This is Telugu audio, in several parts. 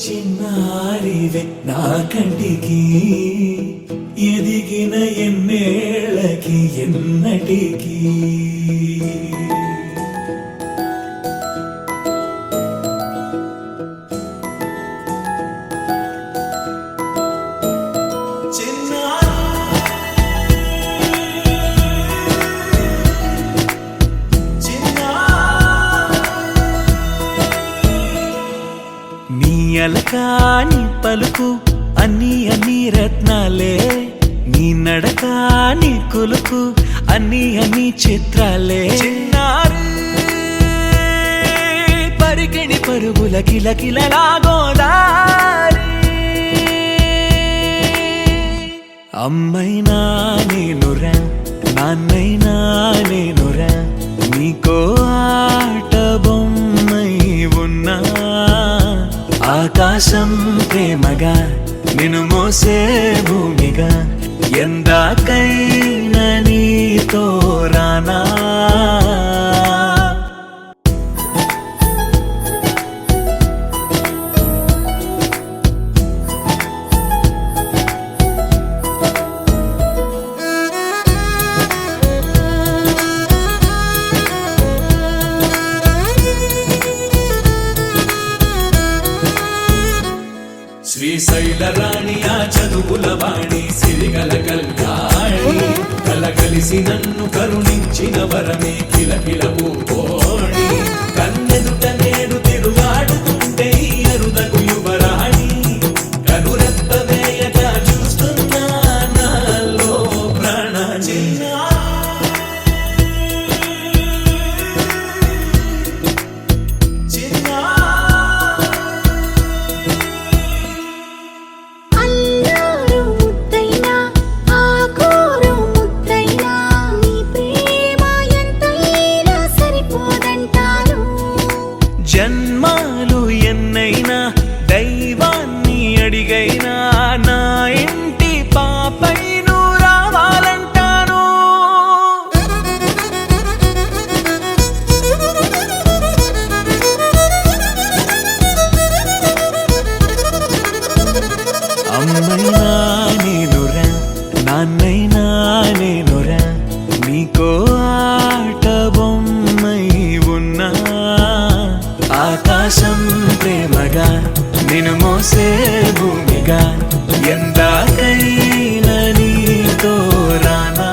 చిన్నారివే నా కంటికి ఎదిగిన ఎన్నేళ్ళకి ఎన్నటికి అలకాని పలుకు అన్ని అన్ని రత్నాలే నీ నడకాని కులుకు అన్ని అన్ని చిత్రాలే చిన్నారు పరికిణి పరుగుల కిలకిలలాగోదారి అమ్మైనా నేనురా నాన్నైనా నేనురా నీకో ఆట బొమ్మై ఉన్నా ఆకాశం ప్రేమగా నిన్ను మోసే భూమిగా ఎందాకైనా నీతో రానా శ్రీశైల రాణి ఆ చదువుల వాణి సిరిగల కళ్యాణి కలగలిసి నన్ను కరుణించిన వరమే కిలకిల పూకోణి కన్నెదుట నేడు తిరుగాడుతుంటే అరుదకు యువరాణి కనురెప్ప వేయక చూస్తున్నా నాలో ప్రాణ జన్మాలు ఎన్నైనా దైవాన్ని అడిగైనా నా ఇంటి పాపై నువ్వు రావాలంటాను అమ్మైనా నేనురా నాన్నైనా నేనురా నీకో ఆట బొమ్మై ఉన్నా ఆకాశం ప్రేమగా నిన్ను మోసే భూమిగా ఎందాకైనా నీతో రానా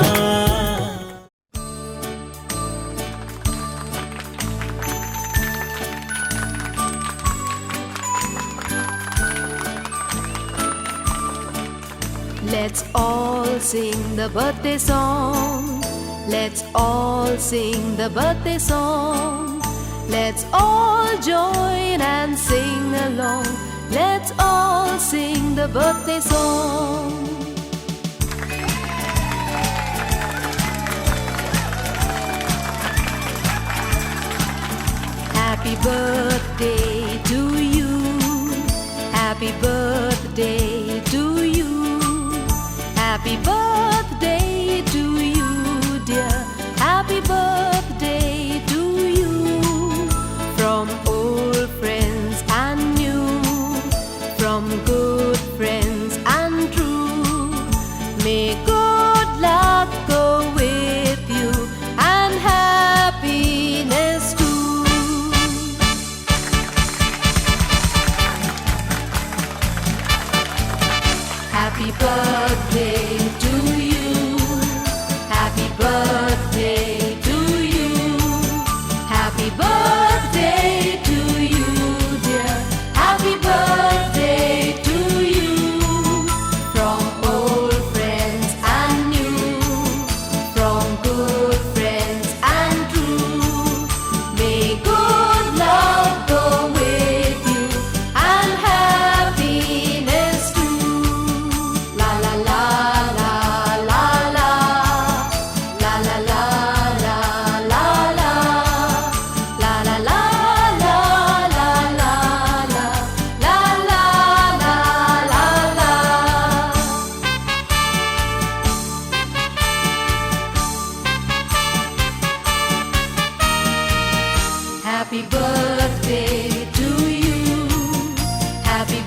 Let's all sing the birthday song. Let's all sing the birthday song. Let's all join and sing along. Let's all sing the birthday song. Happy birthday to you. Happy birthday to you. Happy birthday to you, dear. Happy birthday to you. From old friends and new, from good friends and true, may good luck go with you and happiness too. Happy birthday to you. Happy birthday to you. Happy birthday to you, dear. Happy birthday to you. From old friends and new, from good friends and true, may good luck go with you and happiness too. La la la la la la, la la la la la la, la la la la la la la, la la la la la. Happy birthday to you. Happy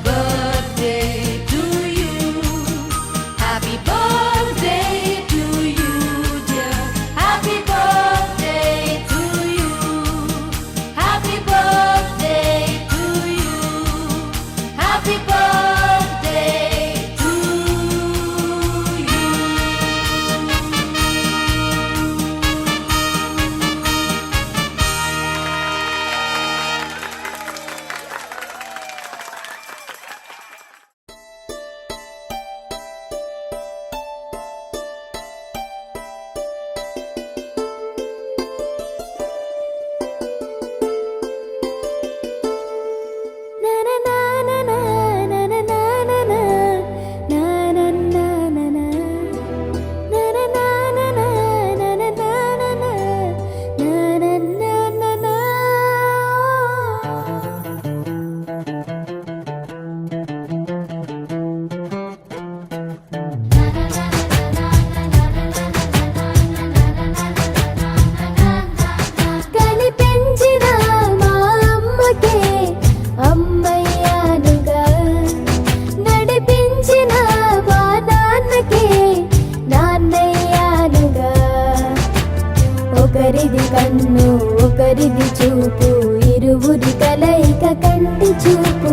కన్ను ఒకరిది చూపు, ఇరువురి కలయిక కంటి చూపు.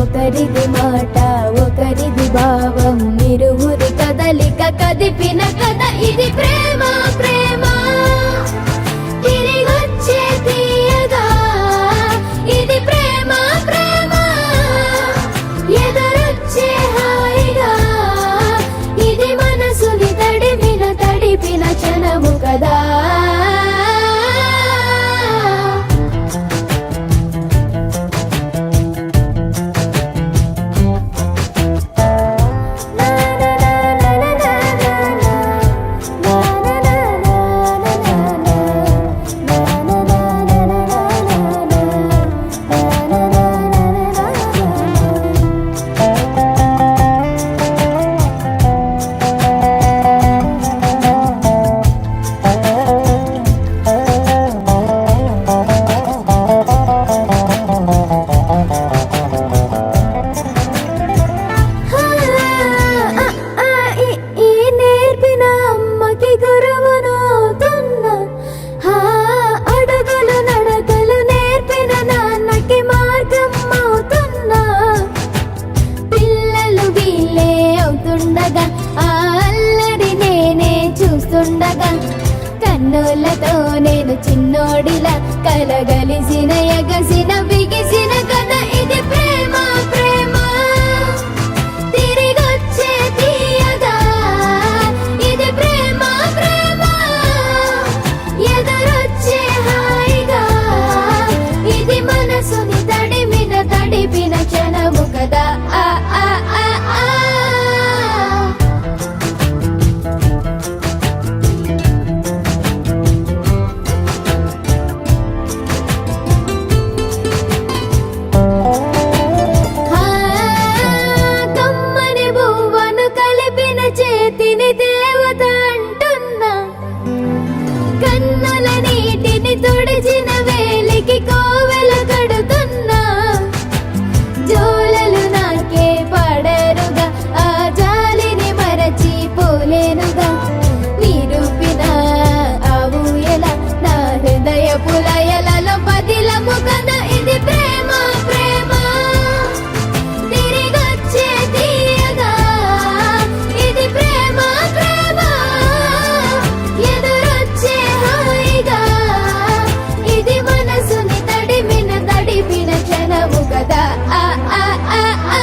ఒకరిది మాట ఒకరిది భావం, ఇరువురి కదలిక కదిపిన కథ ఇది ప్రేమ. ప్రేమ తిరిగొచ్చే తీయగా, ఇది ప్రేమ. ప్రేమ ఎదురొచ్చే హాయిగా, ఇది మనసుని తడిపిన క్షణము కదా. కన్నులతో నేను చిన్నోడిలా కలగలిసిన ఎగసిన బిగిసిన కథ ఇది ప్రేమ. ప్రేమ తిరిగొచ్చే తీయగా, ఇది ప్రేమ. ప్రేమ ఎదురొచ్చే హాయిగా, ఇది మనసుని తడిపిన క్షణము కదా. ఆ ఆ ఆ ఆ దేవత అంటున్నా, కన్నుల నీటిని తుడిచిన వేలికి కోవెల కడుతున్నా. జోలలు నాకే పడరుగా, ఆ జాలిని మరచి పోలేనుగా. నిరూపిన ఆ ఊయల నా హృదయ పులయలలో పదిలము కదా. ఇది ప్రేమ. ప్రేమ తిరిగొచ్చే తీయగా, ఇది ప్రేమ. ప్రేమ ఎదురొచ్చే హాయిగా, ఇది మనసుని తడిపిన క్షణము కదా. ఆ ఆ ఆ ఆ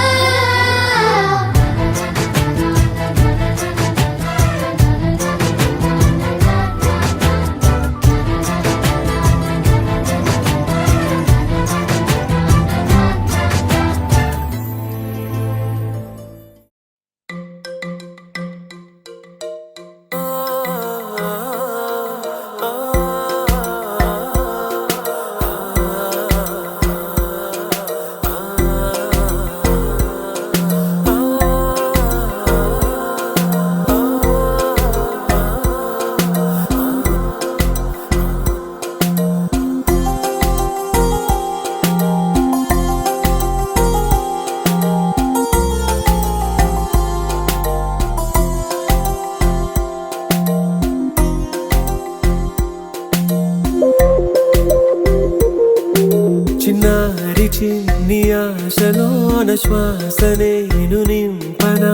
చిన్నారి చిన్ని ఆశలోన శ్వాస నేను నింపనా.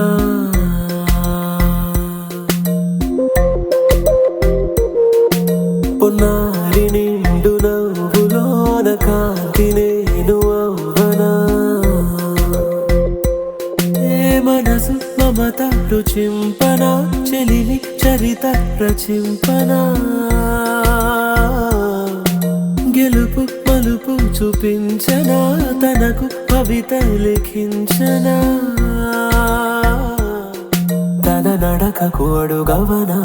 పొన్నారి నిండు నవ్వులోన కాంతి నేను అవ్వనా. ఏ మనసు మమత రుచింపనా, చెలిమి చరిత రచింపనా. గెలుపు మలుపు చూపించనా, తనకు కవిత లిఖించనా. తన నడకకు అడుగవనా,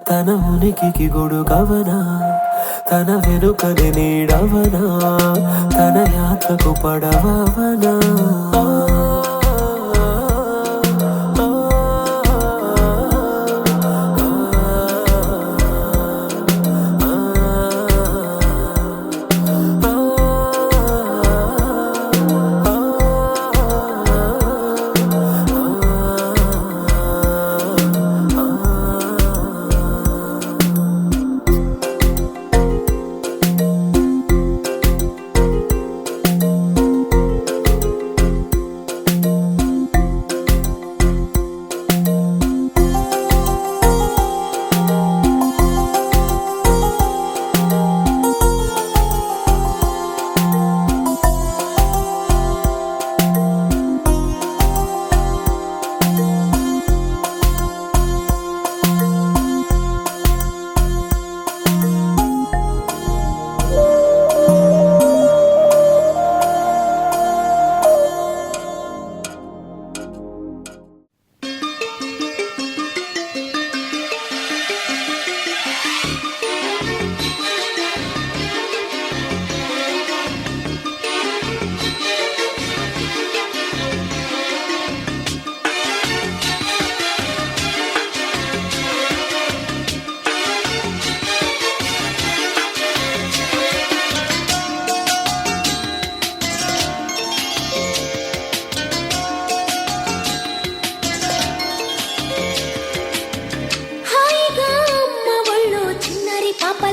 తన ఉనికికి గొడుగవనా. తన వెనుకని నీడవనా, తన యాత్రకు పడవనా.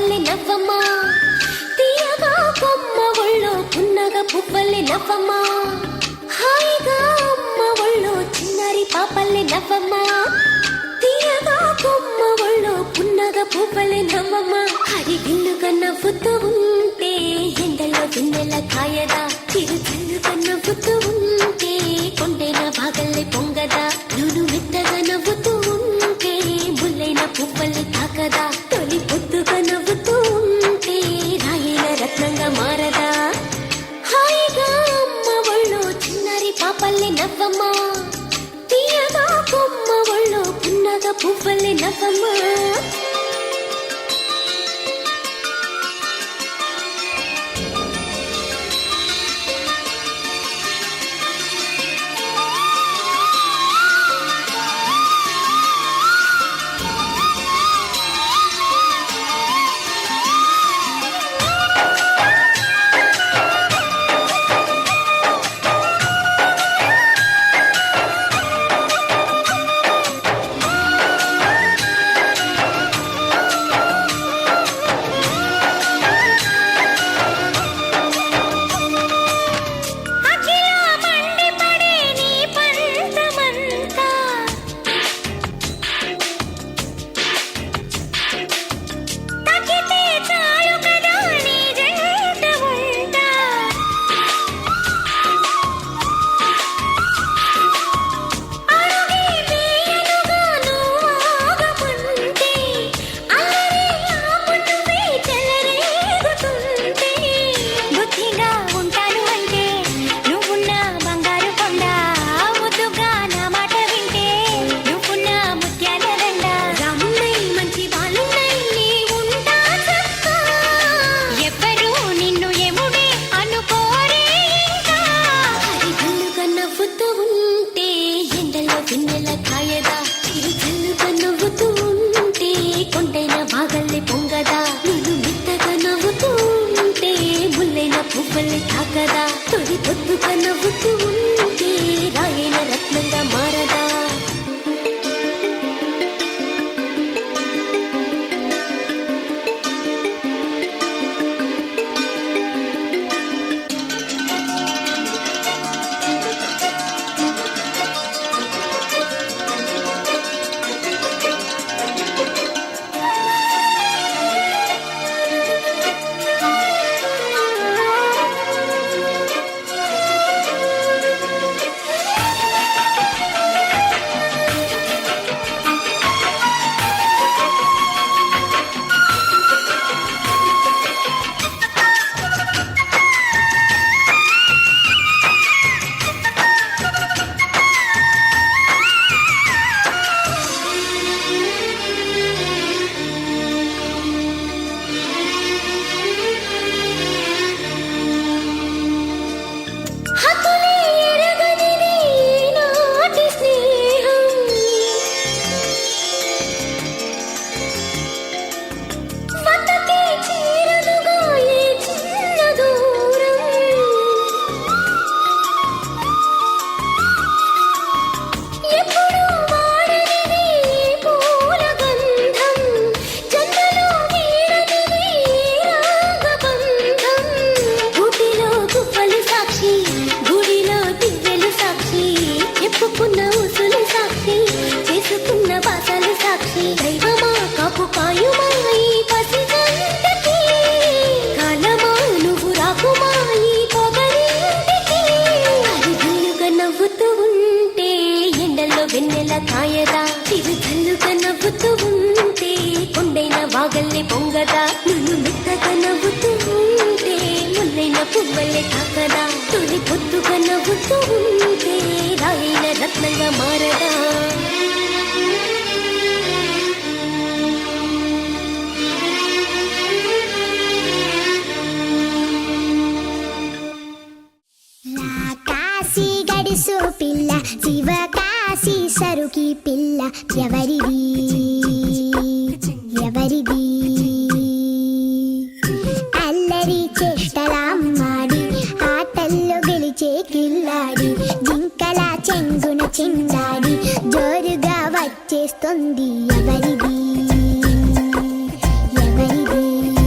పాపల్లి నవ్వమ్మ తీయగా కొమ్మ ఒళ్ళో పున్నగ పువ్వల్లి నవ్వమ్మ హాయిగా అమ్మ ఒళ్ళో చిన్నారి పాపల్లి నవ్వమ్మ తీయగా కొమ్మ ఒళ్ళో పున్నగ పువ్వల్లి నవ్వమ్మ హరి విల్లుగా నవ్వుతూ ఉంటే ఎండలో వెన్నెల కాయదా చిరు చల్లుగా నవ్వుతూ ఉంటే కొండైన భాగల్లి పొంగదా నును మెత్తగా నవ్వుతూ ఉంటే ముల్లైన పువ్వల్లి తాకదా తొలి పొద్దుగా నవ్వుతూ ఉంటే రాయిన రత్నంగా మారదా హాయిగా అమ్మ ఒళ్ళో చిన్నారి పాపల్లి నవ్వమ్మ తీయగా కొమ్మ ఒళ్ళో పున్నగ పువ్వల్లి నవ్వమ్మ తాకదా తొలి పొద్దుగా నవ్వుతూ ఉంటే రాయన రత్నంగా మారదా వెన్నెల కాయదా చిరు చల్లుగా నవ్వుతూ ఉంటే కొండైన వాగల్ని పొంగదా నును మెత్తగా నవ్వుతూ ఉంటే ముల్లైన పువ్వల్లే తాకదా తొలి పొద్దుగా నవ్వుతూ ఉంటే రాయిన రత్నంగా మారదా గడిసో పిల్ల శివకాశి సరుకి పిల్ల ఎవరిది ఎవరిది అల్లరి చేష్టలామ్మాడి ఆటల్లో గెలిచే కిల్లాడి జింకల చెంగున చిందాడి జోరుగా వచ్చేస్తుంది ఎవరిది ఎవరిది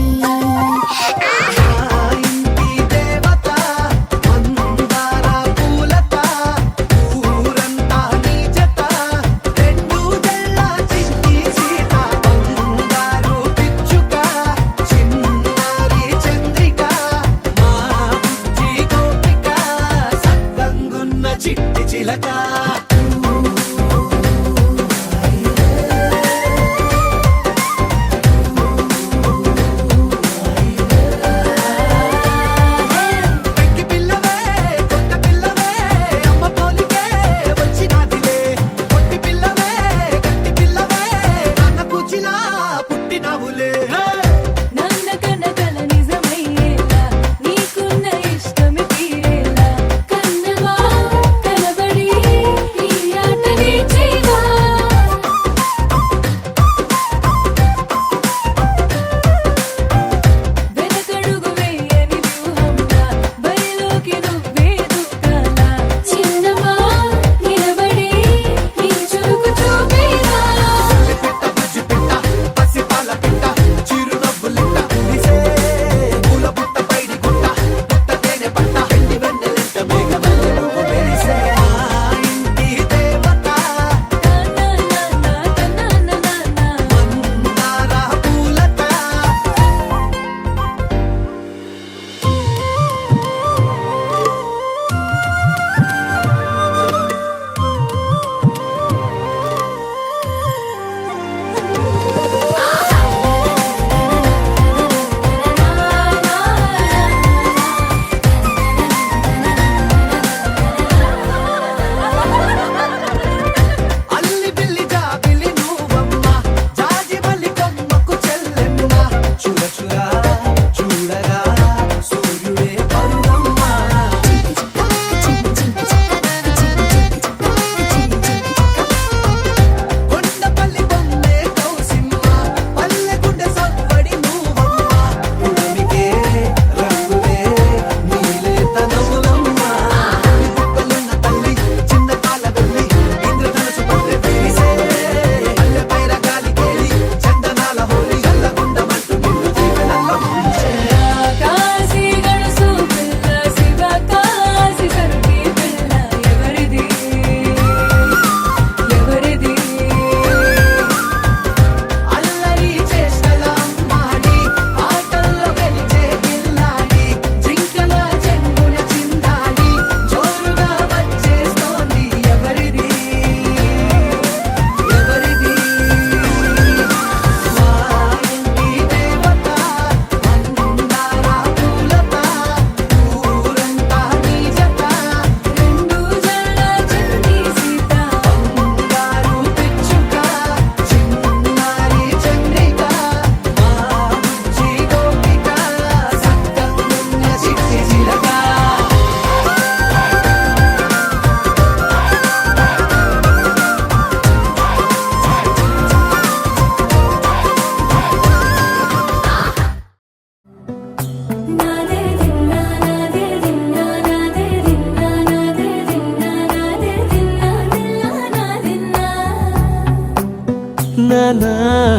నానా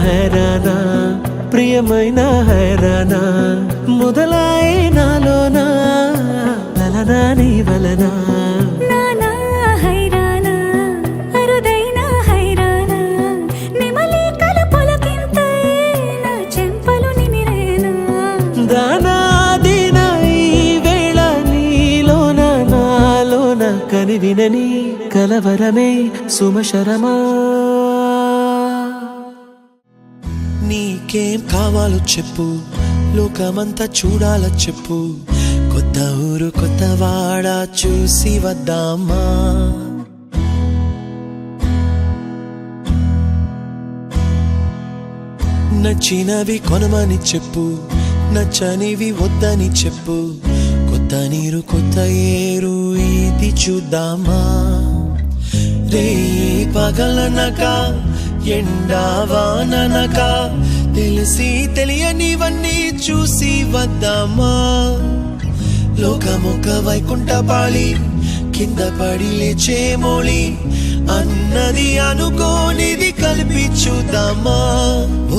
హైరానా ప్రియమైన హైరానా మొదలాయి నాలోనా లలనా నీ వలనా నానా హైరానా అరుదైన హైరానా నెమలి కలుపులకింతై నా చెంపలు నిమిరేనా దానాదిన ఈ వేళ నీలోన నాలోన కనివినని కలవరమే సుమశరమా నీకేం కావాలో చెప్పు లోకమంతా చూడాల చెప్పు కొత్త ఊరు కొత్త వాడ చూసి వద్దామా నచ్చినవి కొనమని చెప్పు నచ్చనివి వద్దని చెప్పు కొత్త నీరు కొత్త ఏరు ఇది చూద్దామా రే పగలనక ఎండావాననక తెలిసి తెలియనివన్నీ చూసి వద్దామా లోకమొక వైకుంఠపాళి కింద పడి లేచే మోళి అన్నది అనుకోనిది కలిపి చూద్దామా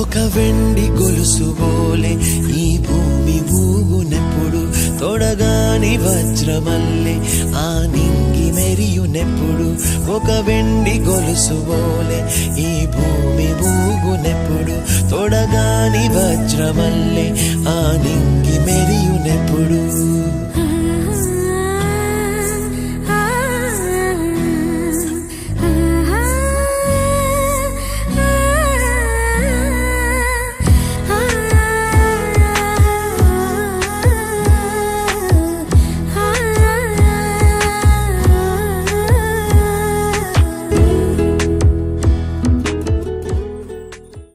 ఒక వెండి గొలుసు బోలే ఈ భూమి ఊగునెప్పుడు తొడగాని వజ్రమల్లె ఆ నింగి మెరియునెప్పుడు ఒక వెండి గొలుసు బోలే ఈ భూమి ఊగునెప్పుడు తొడగాని వజ్రమల్లె ఆ నింగి మెరియునెప్పుడు